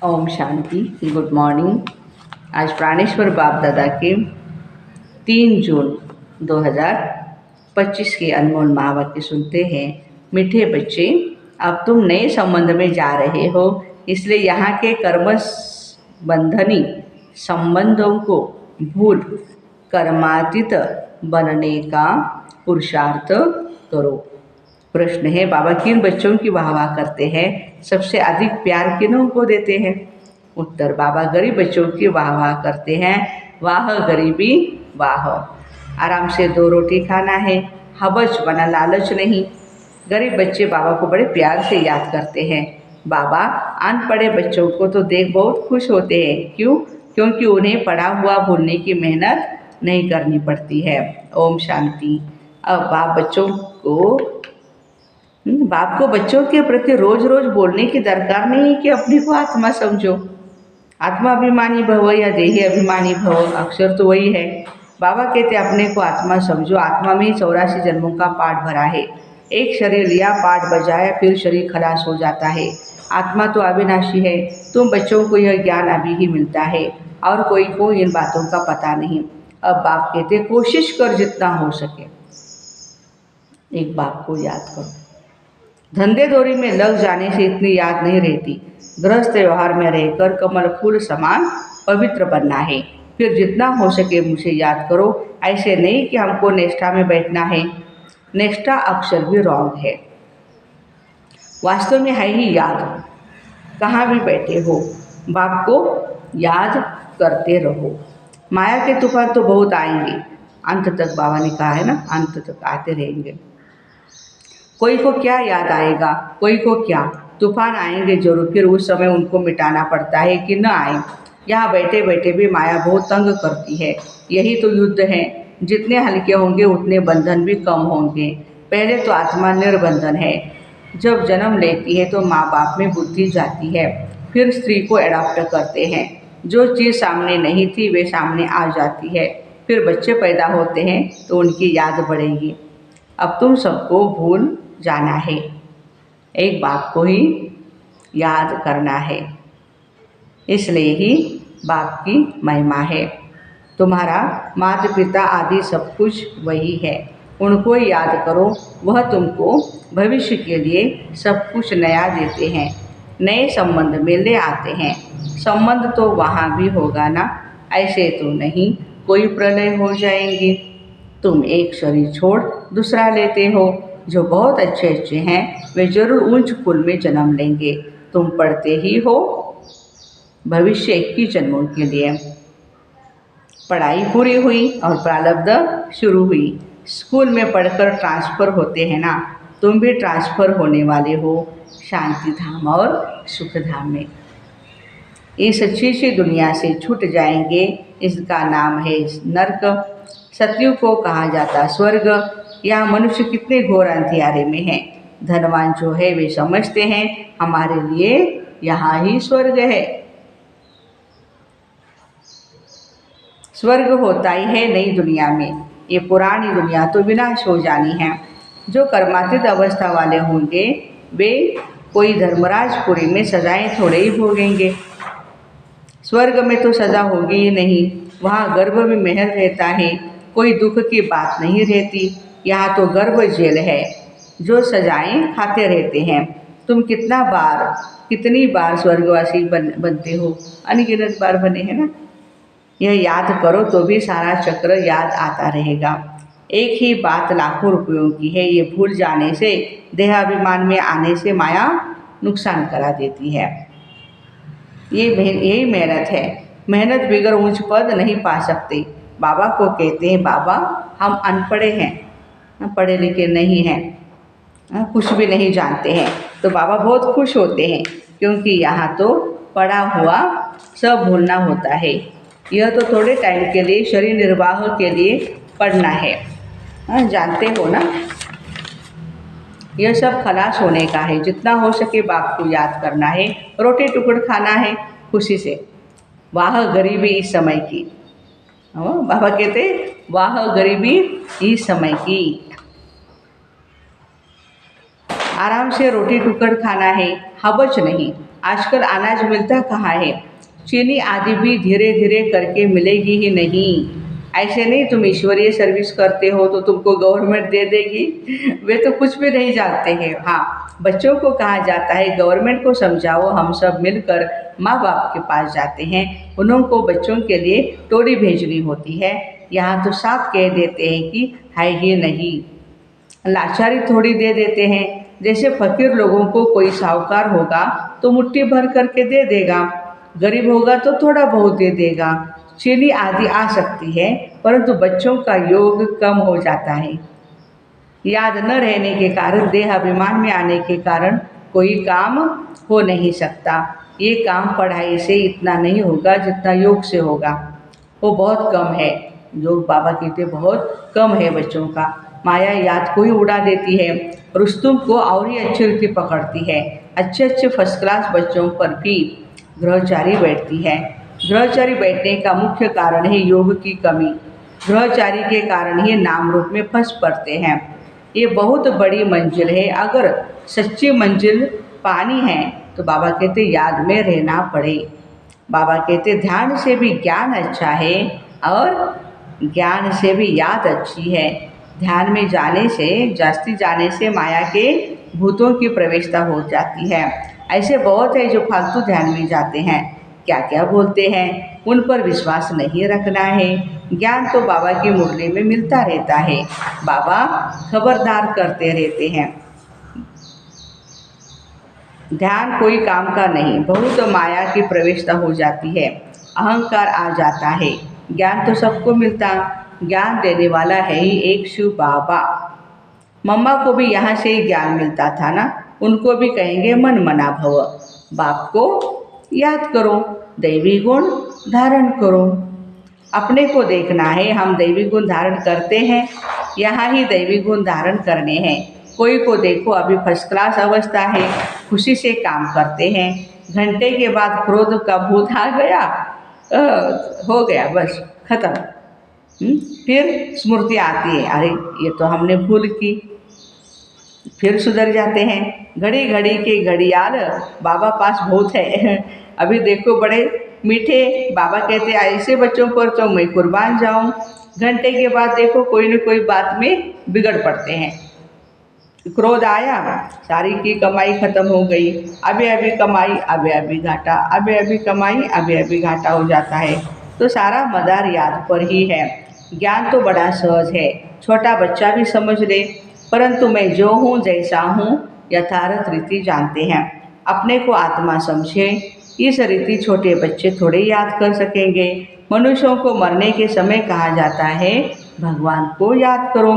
Om Shanti. Good morning. आज प्राणेश्वर बाप दादा के 3 जून 2025 के अनमोल महावाक्य सुनते हैं। मीठे बच्चे, अब तुम नए संबंध में जा रहे हो, इसलिए यहाँ के कर्म बंधनी संबंधों को भूल कर्मातीत बनने का पुरुषार्थ करो। प्रश्न है, बाबा किन बच्चों की वाह वाह करते हैं? सबसे अधिक प्यार किन्हों को देते हैं? उत्तर, बाबा गरीब बच्चों की वाह वाह करते हैं। वाह गरीबी वाह। आराम से 2 रोटी खाना है, हवच बना लालच नहीं। गरीब बच्चे बाबा को बड़े प्यार से याद करते हैं। बाबा अनपढ़े बच्चों को तो देख बहुत खुश होते हैं। क्यों? क्योंकि उन्हें पढ़ा हुआ भूलने की मेहनत नहीं करनी पड़ती है। ओम शांति। अब बाप को बच्चों के प्रति रोज रोज बोलने की दरकार नहीं कि अपने को आत्मा समझो। आत्माभिमानी भव या देही अभिमानी भव, अक्षर तो वही है। बाबा कहते अपने को आत्मा समझो। आत्मा में ही 84 जन्मों का पाठ भरा है। एक शरीर लिया, पाठ बजाया, फिर शरीर खलास हो जाता है। आत्मा तो अविनाशी है। तुम बच्चों को यह ज्ञान अभी ही मिलता है और कोई को इन बातों का पता नहीं। अब बाप कहते कोशिश कर जितना हो सके एक बाप को याद करो। धंधे दोरी में लग जाने से इतनी याद नहीं रहती। गृहस्थ व्यवहार में रहकर कमल फूल समान पवित्र बनना है। फिर जितना हो सके मुझे याद करो। ऐसे नहीं कि हमको निष्ठा में बैठना है। निष्ठा अक्षर भी रॉन्ग है। वास्तव में है ही याद। कहाँ भी बैठे हो बाप को याद करते रहो। माया के तूफान तो बहुत आएंगे, अंत तक बाबा ने कहा है ना, अंत तक आते रहेंगे। कोई को क्या याद आएगा, कोई को क्या। तूफान आएंगे जरूर, फिर उस समय उनको मिटाना पड़ता है कि न आए। यहाँ बैठे बैठे भी माया बहुत तंग करती है। यही तो युद्ध है। जितने हल्के होंगे उतने बंधन भी कम होंगे। पहले तो आत्मा निर्बंधन है। जब जन्म लेती है तो माँ बाप में बुद्धि जाती है। फिर स्त्री को एडॉप्ट करते हैं। जो चीज़ सामने नहीं थी वे सामने आ जाती है। फिर बच्चे पैदा होते हैं तो उनकी याद बढ़ेगी। अब तुम सबको भूल जाना है, एक बाप को ही याद करना है। इसलिए ही बाप की महिमा है। तुम्हारा माता पिता आदि सब कुछ वही है, उनको याद करो। वह तुमको भविष्य के लिए सब कुछ नया देते हैं। नए संबंध में ले आते हैं। संबंध तो वहाँ भी होगा ना, ऐसे तो नहीं कोई प्रलय हो जाएंगी। तुम एक शरीर छोड़ दूसरा लेते हो। जो बहुत अच्छे अच्छे हैं वे जरूर ऊंच कुल में जन्म लेंगे। तुम पढ़ते ही हो भविष्य 21 जन्मों के लिए। पढ़ाई पूरी हुई और प्रारब्ध शुरू हुई। स्कूल में पढ़कर ट्रांसफ़र होते हैं ना, तुम भी ट्रांसफ़र होने वाले हो शांति धाम और सुख धाम में। इस अच्छी सी दुनिया से छूट जाएंगे। इसका नाम है नरक। सतयुग को कहा जाता स्वर्ग। यहाँ मनुष्य कितने घोर अंधियारे में हैं। धनवान जो है वे समझते हैं हमारे लिए यहाँ ही स्वर्ग है। स्वर्ग होता ही है नई दुनिया में। ये पुरानी दुनिया तो विनाश हो जानी है। जो कर्मातीत अवस्था वाले होंगे वे कोई धर्मराजपुरी में सजाएं थोड़े ही भोगेंगे। स्वर्ग में तो सजा होगी ही नहीं। वहाँ गर्भ में महल रहता है, कोई दुख की बात नहीं रहती। यहाँ तो गर्भ जेल है, जो सजाएं खाते रहते हैं। तुम कितनी बार स्वर्गवासी बनते हो, अनगिनत बार बने हैं ना। यह याद करो तो भी सारा चक्र याद आता रहेगा। एक ही बात लाखों रुपयों की है। ये भूल जाने से, देहाभिमान में आने से माया नुकसान करा देती है। यही मेहनत है। मेहनत बगैर ऊंच पद नहीं पा सकते। बाबा को कहते हैं बाबा हम अनपढ़े हैं, पढ़े लिखे नहीं हैं, कुछ भी नहीं जानते हैं। तो बाबा बहुत खुश होते हैं क्योंकि यहाँ तो पढ़ा हुआ सब भूलना होता है। यह तो थोड़े टाइम के लिए शरीर निर्वाह के लिए पढ़ना है, जानते हो ना। यह सब खलास होने का है। जितना हो सके बाप को याद करना है। रोटी टुकड़ खाना है खुशी से। वाह गरीबी इस समय की। बाबा कहते वाह गरीबी इस समय की। आराम से रोटी टुकड़ खाना है, हबच नहीं। आजकल अनाज मिलता कहाँ है। चीनी आदि भी धीरे धीरे करके मिलेगी ही नहीं। ऐसे नहीं तुम ईश्वरीय सर्विस करते हो तो तुमको गवर्नमेंट दे देगी, वे तो कुछ भी नहीं जानते हैं। हाँ, बच्चों को कहा जाता है गवर्नमेंट को समझाओ, हम सब मिलकर माँ बाप के पास जाते हैं, उनको बच्चों के लिए टोली भेजनी होती है। यहाँ तो साफ कह देते हैं कि है ही नहीं। लाचारी थोड़ी दे देते हैं। जैसे फकीर लोगों को कोई साहूकार होगा तो मुट्ठी भर करके दे देगा, गरीब होगा तो थोड़ा बहुत दे देगा। चीनी आदि आ सकती है, परंतु बच्चों का योग कम हो जाता है। याद न रहने के कारण, देहाभिमान में आने के कारण कोई काम हो नहीं सकता। ये काम पढ़ाई से इतना नहीं होगा जितना योग से होगा, वो बहुत कम है। योग बाबा कहते बहुत कम है बच्चों का। माया याद को ही उड़ा देती है, रुस्तुम को और ही अच्छी रीति पकड़ती है। अच्छे अच्छे फर्स्ट क्लास बच्चों पर भी ग्रहचारी बैठती है। ग्रहचारी बैठने का मुख्य कारण है योग की कमी। ग्रहचारी के ही नाम रूप में फंस पड़ते हैं। ये बहुत बड़ी मंजिल है। अगर सच्ची मंजिल पानी है तो बाबा कहते याद में रहना पड़े। बाबा कहते ध्यान से भी ज्ञान अच्छा है और ज्ञान से भी याद अच्छी है। ध्यान में जाने से, जास्ती जाने से माया के भूतों की प्रवेशता हो जाती है। ऐसे बहुत है जो फालतू ध्यान में जाते हैं, क्या क्या बोलते हैं, उन पर विश्वास नहीं रखना है। ज्ञान तो बाबा की मुरली में मिलता रहता है। बाबा खबरदार करते रहते हैं, ध्यान कोई काम का नहीं, बहुत माया की प्रवेशता हो जाती है, अहंकार आ जाता है। ज्ञान तो सबको मिलता, ज्ञान देने वाला है ही एक शिव बाबा। मम्मा को भी यहाँ से ही ज्ञान मिलता था ना, उनको भी कहेंगे मन मना भव। बाप को याद करो, दैवी गुण धारण करो। अपने को देखना है, हम दैवी गुण धारण करते हैं, यहाँ ही दैवी गुण धारण करने हैं। कोई को देखो अभी फर्स्ट क्लास अवस्था है, खुशी से काम करते हैं, घंटे के बाद क्रोध का भूत आ गया, हो गया बस खत्म। फिर स्मृति आती है, अरे ये तो हमने भूल की, फिर सुधर जाते हैं। घड़ी घड़ी के घड़ियाल बाबा पास बहुत है। अभी देखो बड़े मीठे बाबा कहते ऐसे बच्चों पर तो मैं कुर्बान जाऊं। घंटे के बाद देखो कोई न कोई बात में बिगड़ पड़ते हैं। क्रोध आया, सारी की कमाई खत्म हो गई, अभी अभी कमाई अभी अभी घाटा, अभी अभी कमाई अभी अभी घाटा हो जाता है। तो सारा मदार याद पर ही है। ज्ञान तो बड़ा सहज है, छोटा बच्चा भी समझ ले, परंतु मैं जो हूँ जैसा हूँ यथार्थ रीति जानते हैं। अपने को आत्मा समझे, इस रीति छोटे बच्चे थोड़े याद कर सकेंगे। मनुष्यों को मरने के समय कहा जाता है भगवान को याद करो,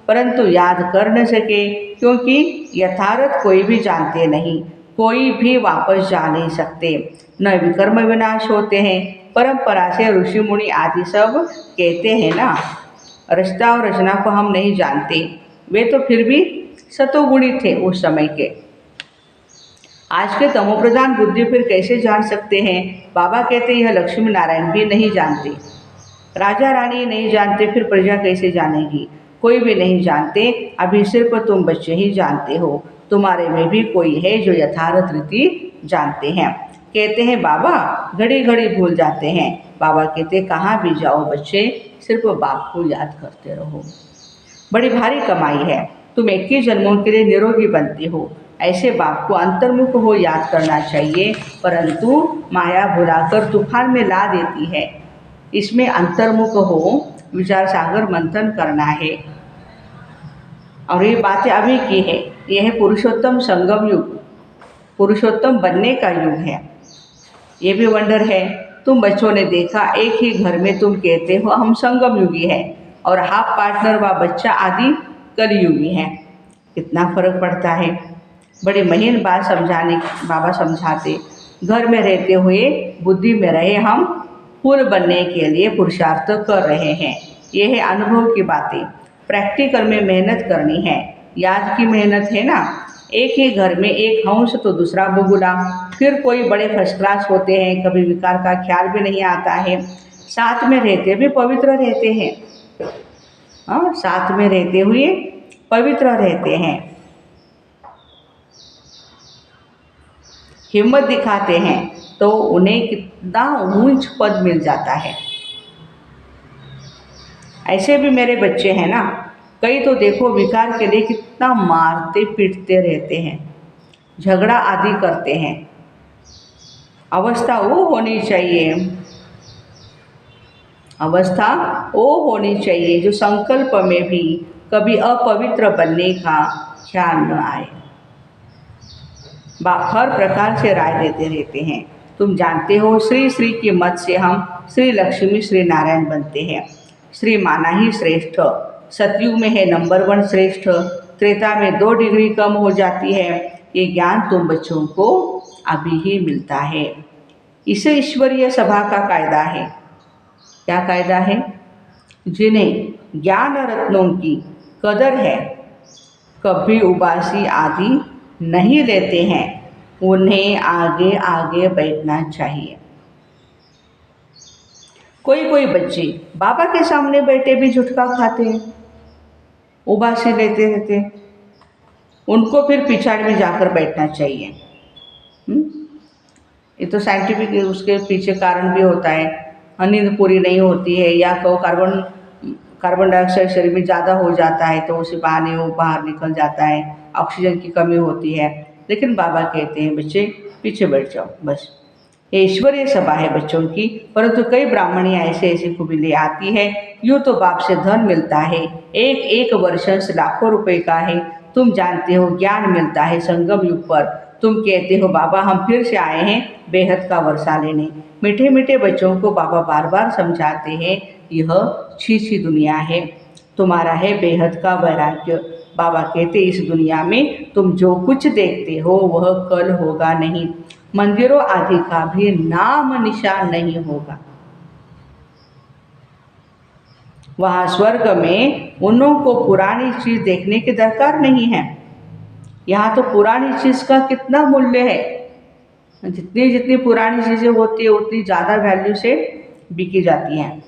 परंतु याद कर न सके, क्योंकि यथार्थ कोई भी जानते नहीं, कोई भी वापस जा नहीं सकते, न विकर्म विनाश होते हैं। परंपरा से ऋषि मुनि आदि सब कहते हैं ना, रचना और रचना को हम नहीं जानते, वे तो फिर भी सतोगुणी थे उस समय के। आज के तमोप्रधान बुद्धि फिर कैसे जान सकते हैं। बाबा कहते यह लक्ष्मी नारायण भी नहीं जानते, राजा रानी नहीं जानते, फिर प्रजा कैसे जानेगी। कोई भी नहीं जानते, अभी सिर्फ तुम बच्चे ही जानते हो। तुम्हारे में भी कोई है जो यथार्थ रीति जानते हैं। कहते हैं बाबा घड़ी घड़ी भूल जाते हैं। बाबा कहते कहाँ भी जाओ बच्चे, सिर्फ बाप को याद करते रहो। बड़ी भारी कमाई है, तुम 21 जन्मों के लिए निरोगी बनते हो। ऐसे बाप को अंतर्मुख हो याद करना चाहिए, परंतु माया भुलाकर तूफान में ला देती है। इसमें अंतर्मुख हो विचार सागर मंथन करना है। और ये बातें अभी की है, यह है पुरुषोत्तम संगम युग, पुरुषोत्तम बनने का युग है। ये भी वंडर है, तुम बच्चों ने देखा एक ही घर में तुम कहते हो हम संगम युगी हैं, और हाफ पार्टनर व बच्चा आदि कलयुगी हैं। कितना फर्क पड़ता है। बड़ी महीन बात समझाने बाबा समझाते, घर में रहते हुए बुद्धि में रहे हम फूल बनने के लिए पुरुषार्थ कर रहे हैं। यह है अनुभव की बातें, प्रैक्टिकल में मेहनत करनी है। याद की मेहनत है ना, एक ही घर में एक हंस तो दूसरा बगुला, फिर कोई बड़े फर्स्ट क्लास होते हैं, कभी विकार का ख्याल भी नहीं आता है, साथ में रहते भी पवित्र रहते हैं। हाँ, साथ में रहते हुए पवित्र रहते हैं। हिम्मत दिखाते हैं तो उन्हें कितना ऊंच पद मिल जाता है। ऐसे भी मेरे बच्चे हैं ना, कई तो देखो विकार के लिए कितना मारते पीटते रहते हैं, झगड़ा आदि करते हैं। अवस्था वो होनी चाहिए, अवस्था वो होनी चाहिए जो संकल्प में भी कभी अपवित्र बनने का ख्याल न आए। बाप हर प्रकार से राय देते रहते हैं। तुम जानते हो श्री श्री की मत से हम श्री लक्ष्मी श्री नारायण बनते हैं। श्री माना ही श्रेष्ठ, सतयुग में है नंबर 1 श्रेष्ठ, त्रेता में 2 डिग्री कम हो जाती है। ये ज्ञान तुम बच्चों को अभी ही मिलता है। इसे ईश्वरीय सभा का कायदा है। क्या कायदा है? जिन्हें ज्ञान रत्नों की कदर है, कभी उबासी आदि नहीं लेते हैं, उन्हें आगे आगे बैठना चाहिए। कोई कोई बच्चे बाबा के सामने बैठे भी झुटका खाते हैं, उबासी लेते रहते हैं, उनको फिर पिछाड़ में जाकर बैठना चाहिए। ये तो साइंटिफिक उसके पीछे कारण भी होता है। नींद पूरी नहीं होती है, या तो कार्बन डाइऑक्साइड शरीर में ज़्यादा हो जाता है तो उसी बहाने वो बाहर निकल जाता है, ऑक्सीजन की कमी होती है। लेकिन बाबा कहते हैं बच्चे पीछे बैठ जाओ बस। ये ईश्वरीय सभा है बच्चों की, परंतु कई ब्राह्मणियाँ ऐसे कुबिले आती है। यूँ तो बाप से धन मिलता है, एक एक वर्षंश लाखों रुपए का है। तुम जानते हो ज्ञान मिलता है संगम युग पर। तुम कहते हो बाबा हम फिर से आए हैं बेहद का वर्षा लेने। मीठे मीठे बच्चों को बाबा बार बार समझाते हैं यह छी दुनिया है, तुम्हारा है बेहद का वैराग्य। बाबा कहते इस दुनिया में तुम जो कुछ देखते हो वह कल होगा नहीं, मंदिरों आदि का भी नाम निशान नहीं होगा। वहाँ स्वर्ग में उन्हों को पुरानी चीज देखने की दरकार नहीं है। यहाँ तो पुरानी चीज का कितना मूल्य है, जितनी जितनी पुरानी चीजें होती है उतनी ज़्यादा वैल्यू से बिकी जाती हैं।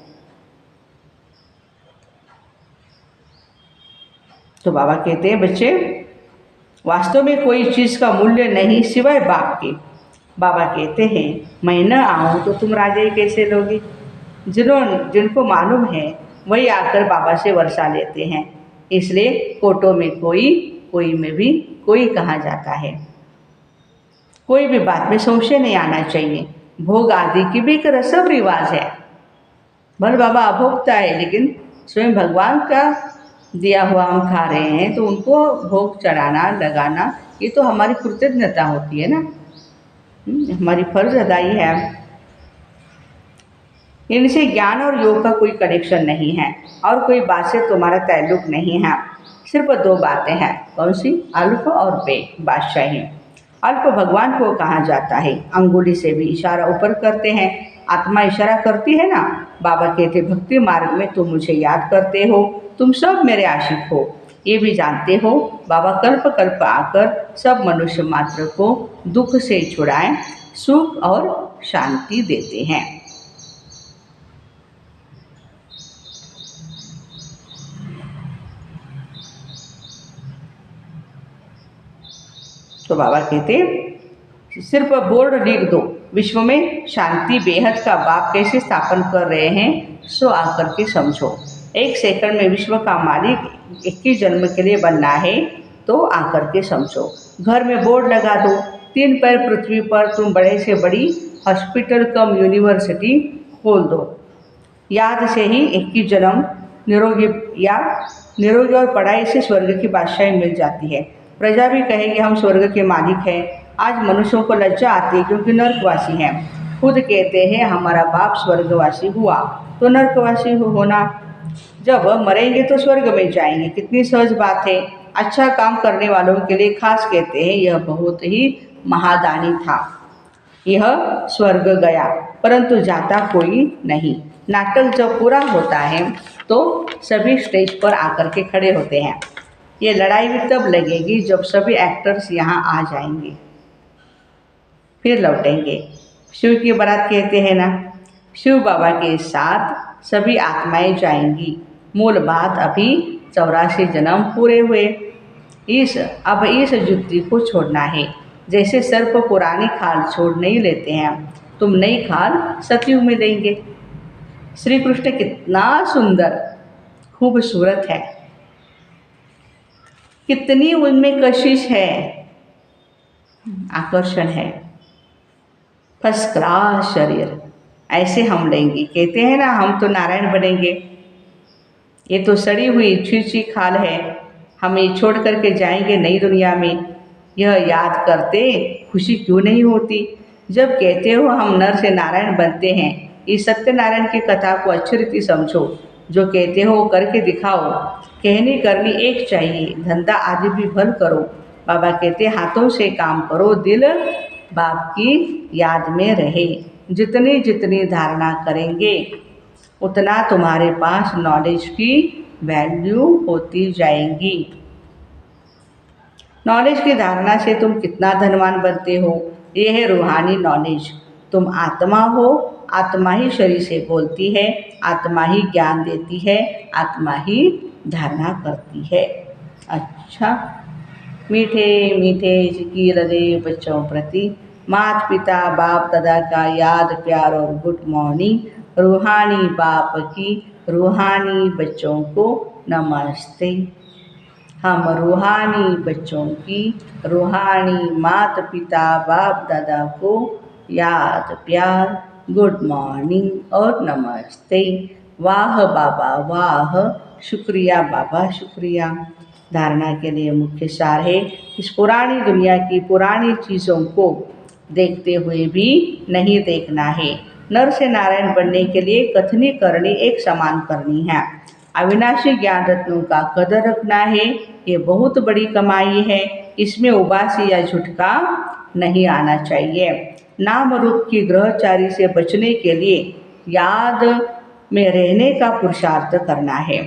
तो बाबा कहते हैं बच्चे वास्तव में कोई चीज़ का मूल्य नहीं सिवाय बाप के। बाबा कहते हैं मैं न आऊँ तो तुम राजाई कैसे लोगे। जिनको मालूम है वही आकर बाबा से वर्षा लेते हैं। इसलिए कोटों में कोई, कोई में भी कोई कहा जाता है। कोई भी बात में संशय नहीं आना चाहिए। भोग आदि की भी एक रस्म रिवाज है। भले बाबा अभोक्ता है, लेकिन स्वयं भगवान का दिया हुआ हम खा रहे हैं तो उनको भोग चढ़ाना लगाना ये तो हमारी कृतज्ञता होती है ना, हमारी फर्ज अदाई है। इनसे ज्ञान और योग का कोई कनेक्शन नहीं है और कोई बात से तुम्हारा ताल्लुक नहीं है। सिर्फ 2 बातें हैं, कौन सी? अल्प और बे बादशाही। अल्प भगवान को कहा जाता है। अंगुली से भी इशारा ऊपर करते हैं, आत्मा इशारा करती है ना। बाबा कहते भक्ति मार्ग में तुम मुझे याद करते हो, तुम सब मेरे आशिक हो, ये भी जानते हो। बाबा कल्प कल्प आकर सब मनुष्य मात्र को दुख से छुड़ाएं, सुख और शांति देते हैं। तो बाबा कहते सिर्फ बोर्ड लिख दो, विश्व में शांति बेहद का बाप कैसे स्थापन कर रहे हैं सो आकर के समझो। 1 सेकंड में विश्व का मालिक 21 जन्म के लिए बनना है तो आकर के समझो। घर में बोर्ड लगा दो, 3 पैर पृथ्वी पर तुम बड़े से बड़ी हॉस्पिटल कम यूनिवर्सिटी खोल दो। याद से ही 21 जन्म निरोगी और पढ़ाई से स्वर्ग की बादशाही मिल जाती है। प्रजा भी कहेगी हम स्वर्ग के मालिक हैं। आज मनुष्यों को लज्जा आती है क्योंकि नर्कवासी हैं। खुद कहते हैं हमारा बाप स्वर्गवासी हुआ तो नर्कवासी होना, जब मरेंगे तो स्वर्ग में जाएंगे। कितनी सहज बात है। अच्छा काम करने वालों के लिए खास कहते हैं यह बहुत ही महादानी था, यह स्वर्ग गया परंतु जाता कोई नहीं। नाटक जब पूरा होता है तो सभी स्टेज पर आकर के खड़े होते हैं। ये लड़ाई भी तब लगेगी जब सभी एक्टर्स यहाँ आ जाएंगे, फिर लौटेंगे। शिव की बारात कहते हैं ना, शिव बाबा के साथ सभी आत्माएं जाएंगी। मूल बात अभी 84 जन्म पूरे हुए, इस जुत्ती को छोड़ना है। जैसे सर्प पुरानी खाल छोड़ नहीं लेते हैं, तुम नई खाल सतयुग में देंगे। श्री कृष्ण कितना सुंदर खूबसूरत है, कितनी उनमें कशिश है, आकर्षण है, फर्स्ट क्लास शरीर। ऐसे हम लेंगे, कहते हैं ना हम तो नारायण बनेंगे, ये तो सड़ी हुई छुई खाल है, हम ये छोड़ करके जाएंगे नई दुनिया में। यह याद करते खुशी क्यों नहीं होती? जब कहते हो हम नर से नारायण बनते हैं, इस सत्यनारायण की कथा को अच्छी रीति समझो। जो कहते हो करके दिखाओ, कहनी करनी एक चाहिए, धंधा आदि भी भल करो। बाबा कहते हाथों से काम करो, दिल बाप की याद में रहे। जितनी जितनी धारणा करेंगे उतना तुम्हारे पास नॉलेज की वैल्यू होती जाएगी। नॉलेज की धारणा से तुम कितना धनवान बनते हो, ये है रूहानी नॉलेज। तुम आत्मा हो, आत्मा ही शरीर से बोलती है, आत्मा ही ज्ञान देती है, आत्मा ही धारणा करती है। अच्छा, मीठे मीठे की हृदय बच्चों प्रति माता पिता बाप दादा का याद प्यार और गुड मॉर्निंग। रूहानी बाप की रूहानी बच्चों को नमस्ते। हम रूहानी बच्चों की रूहानी माता पिता बाप दादा को याद प्यार गुड मॉर्निंग और नमस्ते। वाह बाबा वाह, शुक्रिया बाबा शुक्रिया। धारणा के लिए मुख्य सार है, इस पुरानी दुनिया की पुरानी चीज़ों को देखते हुए भी नहीं देखना है। नर से नारायण बनने के लिए कथनी करनी एक समान करनी है। अविनाशी ज्ञान रत्नों का कदर रखना है, ये बहुत बड़ी कमाई है। इसमें उबासी या झुटका नहीं आना चाहिए। नाम रूप की ग्रहचारी से बचने के लिए याद में रहने का पुरुषार्थ करना है।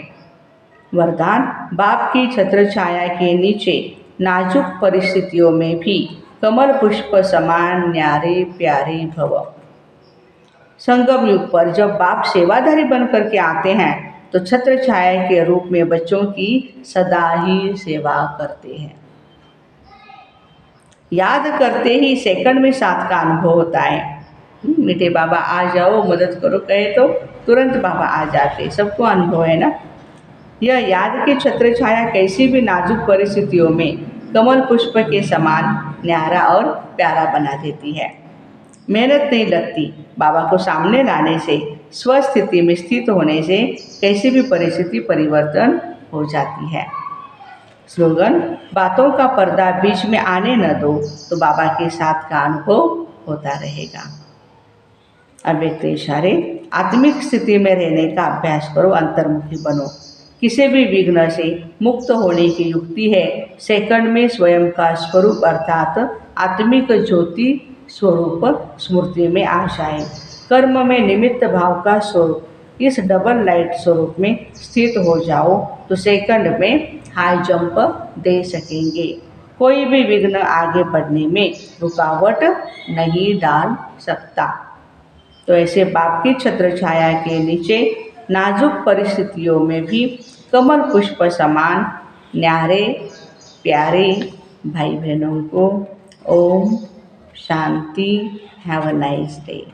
वरदान, बाप की छत्र छाया के नीचे नाजुक परिस्थितियों में भी कमल पुष्प समान न्यारे प्यारे भव। संगम युग पर जब बाप सेवाधारी बन करके आते हैं तो छत्र छाया के रूप में बच्चों की सदा ही सेवा करते हैं। याद करते ही सेकंड में साथ का अनुभव होता है। मीठे बाबा आ जाओ मदद करो कहे तो तुरंत बाबा आ जाते, सबको अनुभव है ना। यह याद की छत्र छाया कैसी भी नाजुक परिस्थितियों में कमल पुष्प के समान न्यारा और प्यारा बना देती है। मेहनत नहीं लगती, बाबा को सामने लाने से, स्वस्थिति में स्थित होने से कैसी भी परिस्थिति परिवर्तन हो जाती है। स्लोगन, बातों का पर्दा बीच में आने न दो तो बाबा के साथ का अनुभव होता रहेगा। अव्यक्त इशारे, आत्मिक स्थिति में रहने का अभ्यास करो, अंतर्मुखी बनो। किसी भी विघ्न से मुक्त होने की युक्ति है सेकंड में स्वयं का स्वरूप अर्थात आत्मिक ज्योति स्वरूप स्मृति में आ जाए। कर्म में निमित्त भाव का स्वरूप इस डबल लाइट स्वरूप में स्थित हो जाओ तो सेकंड में हाई जंप दे सकेंगे। कोई भी विघ्न आगे बढ़ने में रुकावट नहीं डाल सकता। तो ऐसे बाप की छत्र छाया के नीचे नाजुक परिस्थितियों में भी कमल पुष्प समान न्यारे प्यारे भाई बहनों को ओम शांति। Have a nice day.